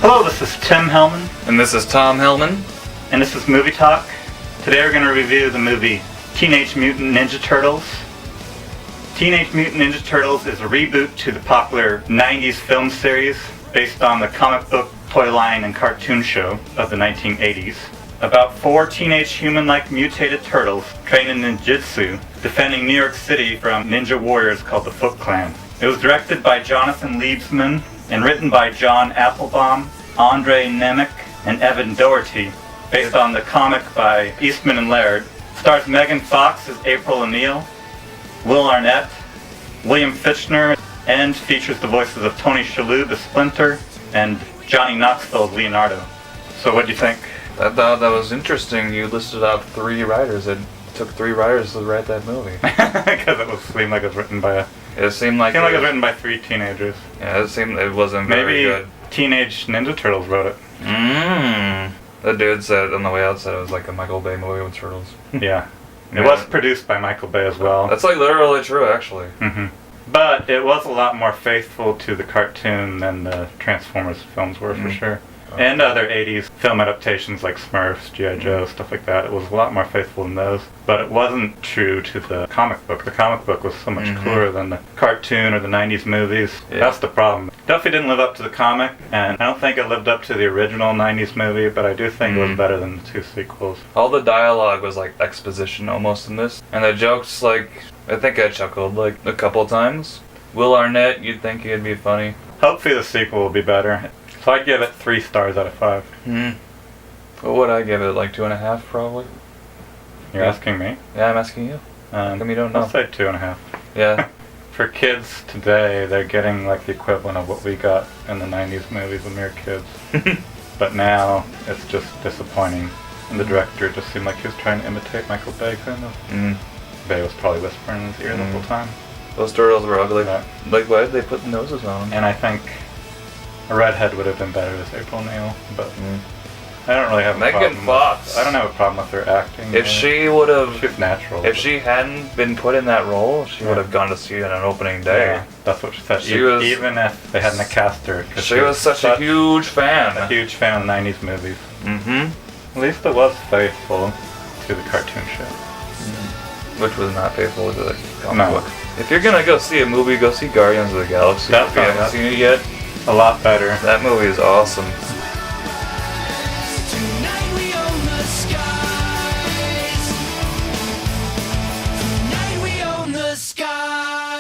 Hello, this is Tim Hellman. And this is Tom Hellman. And this is Movie Talk. Today we're going to review the movie Teenage Mutant Ninja Turtles. Teenage Mutant Ninja Turtles is a reboot to the popular 90s film series based on the comic book, toy line, and cartoon show of the 1980s. About 4 teenage human-like mutated turtles trained in ninjutsu, defending New York City from ninja warriors called the Foot Clan. It was directed by Jonathan Liebsman and written by John Applebaum, Andre Nemec, and Evan Doherty, based on the comic by Eastman and Laird. Stars Megan Fox as April O'Neil, Will Arnett, William Fichtner, and features the voices of Tony Shalhoub as Splinter and Johnny Knoxville as Leonardo. So what do you think? I thought that was interesting. You listed out 3 writers. It took 3 writers to write that movie. Because it seemed like it was written by It seemed like it was written by 3 teenagers. Yeah, it wasn't very good. Maybe Teenage Ninja Turtles wrote it. The dude said on the way out said it was like a Michael Bay movie with turtles. Yeah. It was produced by Michael Bay as well. That's like literally true, actually. But it was a lot more faithful to the cartoon than the Transformers films were, for sure. And other 80s film adaptations like Smurfs, G.I. Joe, stuff like that. It was a lot more faithful than those. But it wasn't true to the comic book. The comic book was so much cooler than the cartoon or the 90s movies. Yeah. That's the problem. Definitely didn't live up to the comic, and I don't think it lived up to the original 90s movie, but I do think it was better than the 2 sequels. All the dialogue was like exposition almost in this. And the jokes, like, I think I chuckled like a couple times. Will Arnett, you'd think he'd be funny. Hopefully the sequel will be better. So I'd give it 3 stars out of 5. What would I give it? Like 2.5 probably? You're asking me? Yeah, I'm asking you. How come you don't know? I'll say 2.5. Yeah. For kids today, they're getting like the equivalent of what we got in the 90s movies when we were kids. But now, it's just disappointing. And the director just seemed like he was trying to imitate Michael Bay, kind of. Bay was probably whispering in his ear the whole time. Those turtles were ugly. Yeah. Like, why did they put noses on them? And I think a redhead would have been better as April O'Neil, but I don't really have a problem. Megan Fox. I don't have a problem with her acting. If she would have... She's natural. If she hadn't been put in that role, she would have gone to see it on an opening day. Yeah, that's what she said. Even if they hadn't cast her. She was such a huge fan. A huge fan of the 90s movies. At least it was faithful to the cartoon show. Which was not faithful to the comic book. If you're gonna go see a movie, go see Guardians of the Galaxy. If you haven't seen it yet. A lot better. That movie is awesome. Tonight we own the skies. Tonight we own the skies.